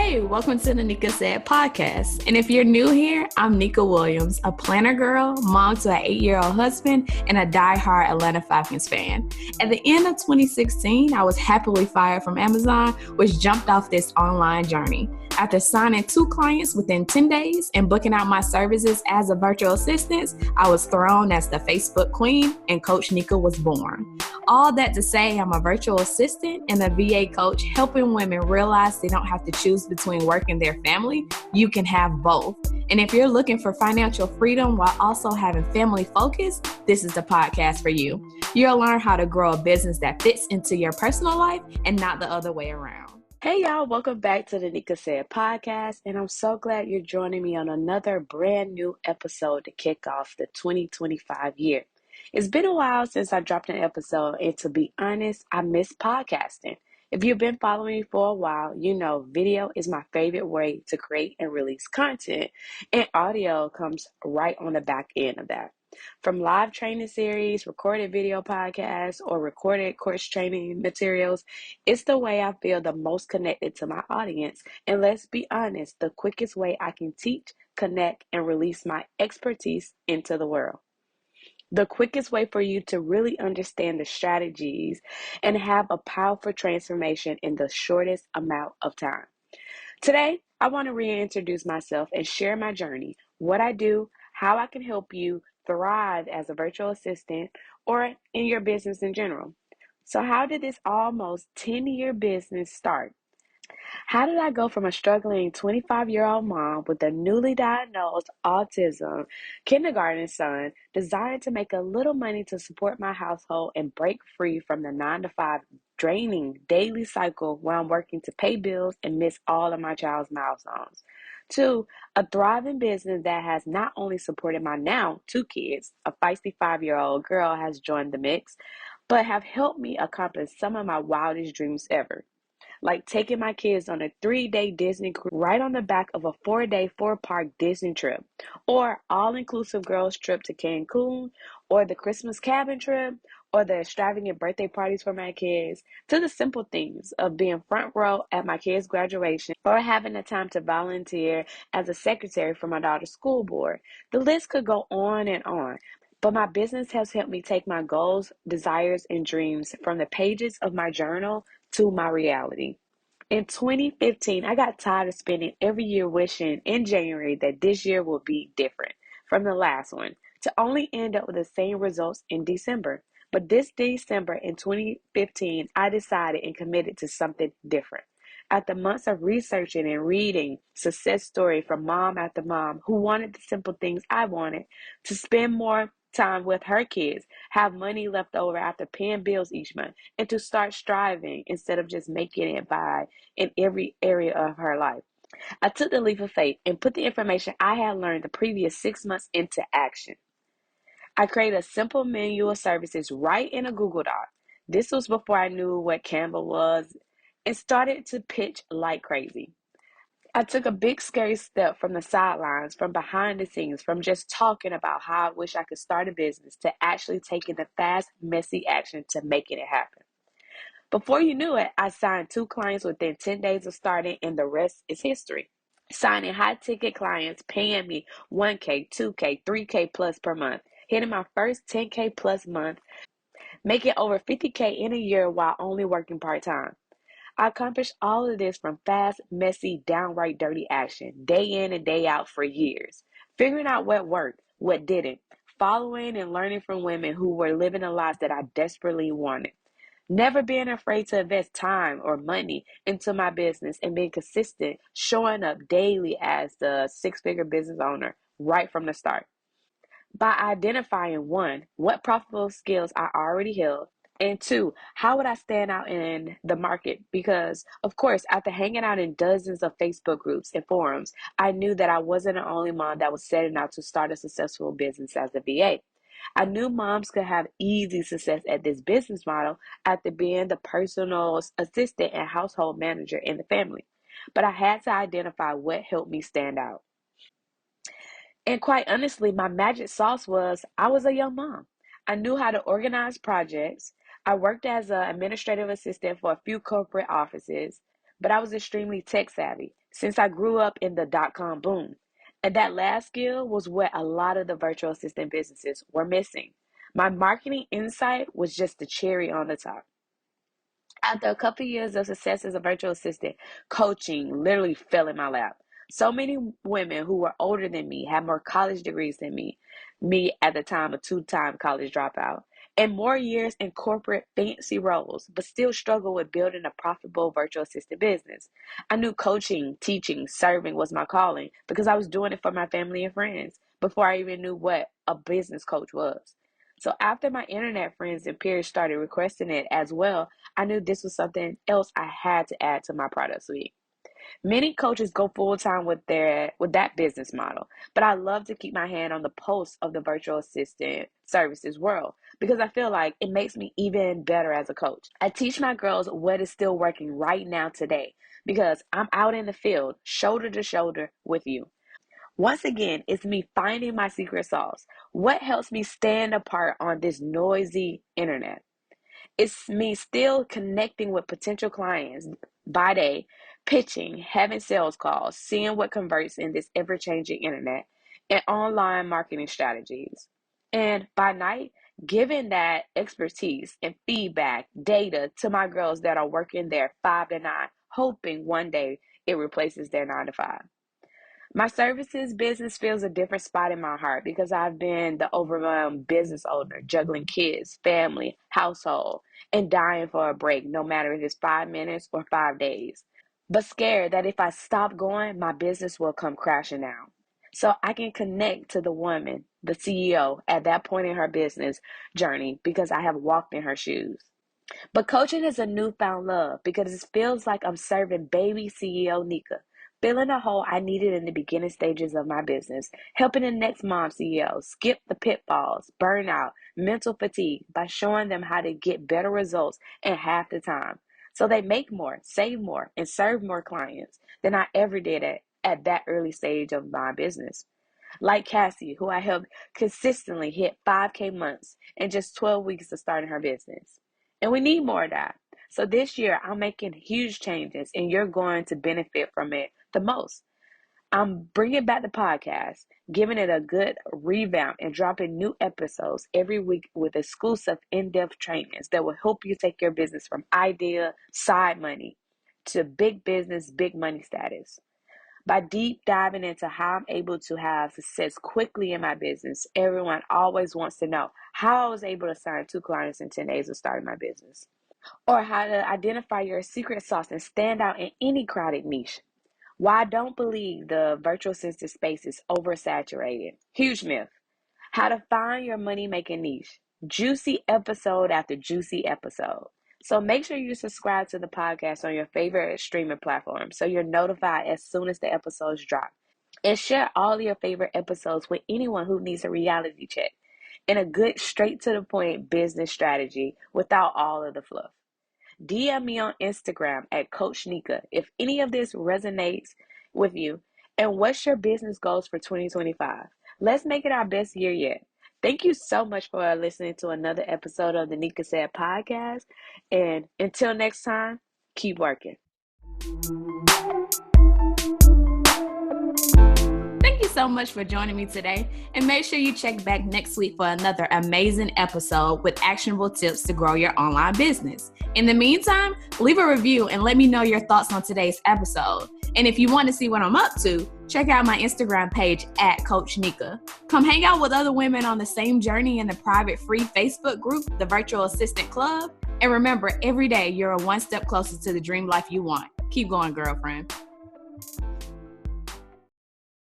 Hey, welcome to the Neka Said podcast. And if you're new here, I'm Neka Williams, a planner girl, mom to an 8-year-old husband, and a diehard Atlanta Falcons fan. At the end of 2016, I was happily fired from Amazon, which jumped off this online journey. After signing 2 clients within 10 days and booking out my services as a virtual assistant, I was thrown as the Facebook queen and Coach Neka was born. All that to say, I'm a virtual assistant and a VA coach helping women realize they don't have to choose between work and their family. You can have both. And if you're looking for financial freedom while also having family focus, this is the podcast for you. You'll learn how to grow a business that fits into your personal life and not the other way around. Hey y'all, welcome back to the Neka Said podcast, and I'm so glad you're joining me on another brand new episode to kick off the 2025 year. It's been a while since I dropped an episode, and to be honest, I miss podcasting. If you've been following me for a while, you know video is my favorite way to create and release content, and audio comes right on the back end of that. From live training series, recorded video podcasts, or recorded course training materials, it's the way I feel the most connected to my audience. And let's be honest, the quickest way I can teach, connect, and release my expertise into the world. The quickest way for you to really understand the strategies and have a powerful transformation in the shortest amount of time. Today, I want to reintroduce myself and share my journey, what I do, how I can help you thrive as a virtual assistant or in your business in general. So how did this almost 10-year business start? How did I go from a struggling 25-year-old mom with a newly diagnosed autism kindergarten son, desiring to make a little money to support my household and break free from the 9-to-5 draining daily cycle where I'm working to pay bills and miss all of my child's milestones, to a thriving business that has not only supported my now 2 kids, a feisty 5-year-old girl has joined the mix, but have helped me accomplish some of my wildest dreams ever, like taking my kids on a 3-day Disney cruise right on the back of a 4-day 4-park Disney trip, or all-inclusive girls trip to Cancun, or the Christmas cabin trip, or the extravagant birthday parties for my kids, to the simple things of being front row at my kids' graduation, or having the time to volunteer as a secretary for my daughter's school board. The list could go on and on. But my business has helped me take my goals, desires, and dreams from the pages of my journal to my reality. In 2015, I got tired of spending every year wishing in January that this year will be different from the last one, to only end up with the same results in December. But this December in 2015, I decided and committed to something different. After months of researching and reading success story from mom after mom who wanted the simple things I wanted, to spend more time with her kids, have money left over after paying bills each month, and to start striving instead of just making it by in every area of her life. I took the leap of faith and put the information I had learned the previous 6 months into action. I created a simple menu of services right in a Google Doc. This was before I knew what Canva was, and started to pitch like crazy. I took a big scary step from the sidelines, from behind the scenes, from just talking about how I wish I could start a business to actually taking the fast, messy action to making it happen. Before you knew it, I signed 2 clients within 10 days of starting, and the rest is history. Signing high ticket clients paying me 1K, 2K, 3K plus per month, hitting my first 10K plus month, making over 50K in a year while only working part time. I accomplished all of this from fast, messy, downright dirty action, day in and day out for years, figuring out what worked, what didn't, following and learning from women who were living the lives that I desperately wanted. Never being afraid to invest time or money into my business and being consistent, showing up daily as the 6-figure business owner right from the start. By identifying, 1, what profitable skills I already held, and 2, how would I stand out in the market? Because, of course, after hanging out in dozens of Facebook groups and forums, I knew that I wasn't the only mom that was setting out to start a successful business as a VA. I knew moms could have easy success at this business model after being the personal assistant and household manager in the family. But I had to identify what helped me stand out. And quite honestly, my magic sauce was I was a young mom. I knew how to organize projects. I worked as an administrative assistant for a few corporate offices, but I was extremely tech savvy. since I grew up in the dot-com boom. And that last skill was what a lot of the virtual assistant businesses were missing. My marketing insight was just the cherry on the top. After a couple of years of success as a virtual assistant, coaching literally fell in my lap. So many women who were older than me, had more college degrees than me at the time a two-time college dropout, and more years in corporate fancy roles, but still struggle with building a profitable virtual assistant business. I knew coaching, teaching, serving was my calling because I was doing it for my family and friends before I even knew what a business coach was. So after my internet friends and peers started requesting it as well, I knew this was something else I had to add to my product suite. Many coaches go full time with that business model, but I love to keep my hand on the pulse of the virtual assistant services world because I feel like it makes me even better as a coach. I teach my girls what is still working right now today because I'm out in the field, shoulder to shoulder with you. Once again, it's me finding my secret sauce. What helps me stand apart on this noisy internet? It's me still connecting with potential clients by day, pitching, having sales calls, seeing what converts in this ever changing internet, and online marketing strategies. And by night, giving that expertise and feedback, data to my girls that are working their 5 to 9, hoping one day it replaces their 9 to 5. My services business fills a different spot in my heart because I've been the overwhelmed business owner, juggling kids, family, household, and dying for a break, no matter if it's 5 minutes or 5 days. But scared that if I stop going, my business will come crashing down. So I can connect to the woman, the CEO, at that point in her business journey because I have walked in her shoes. But coaching is a newfound love because it feels like I'm serving baby CEO Neka, filling a hole I needed in the beginning stages of my business, helping the next mom CEO skip the pitfalls, burnout, mental fatigue by showing them how to get better results in half the time. So they make more, save more, and serve more clients than I ever did at that early stage of my business. Like Cassie, who I helped consistently hit 5K months in just 12 weeks of starting her business. And we need more of that. So this year, I'm making huge changes, and you're going to benefit from it the most. I'm bringing back the podcast, giving it a good revamp, and dropping new episodes every week with exclusive in-depth trainings that will help you take your business from idea, side money, to big business, big money status. By deep diving into how I'm able to have success quickly in my business, everyone always wants to know how I was able to sign 2 clients in 10 days of starting my business, or how to identify your secret sauce and stand out in any crowded niche. Why I don't believe the virtual assistant space is oversaturated. Huge myth. How to find your money making niche. Juicy episode after juicy episode. So make sure you subscribe to the podcast on your favorite streaming platform so you're notified as soon as the episodes drop. And share all your favorite episodes with anyone who needs a reality check and a good straight to the point business strategy without all of the fluff. DM me on Instagram at Coach Neka if any of this resonates with you. And what's your business goals for 2025? Let's make it our best year yet. Thank you so much for listening to another episode of the Neka Said podcast. And until next time, keep working. Thank you so much for joining me today, and make sure you check back next week for another amazing episode with actionable tips to grow your online business. In the meantime, leave a review and let me know your thoughts on today's episode. And if you want to see what I'm up to, check out my Instagram page at Coach Neka. Come hang out with other women on the same journey in the private free Facebook group, the Virtual Assistant Club. And remember, every day you're one step closer to the dream life you want. Keep going, girlfriend.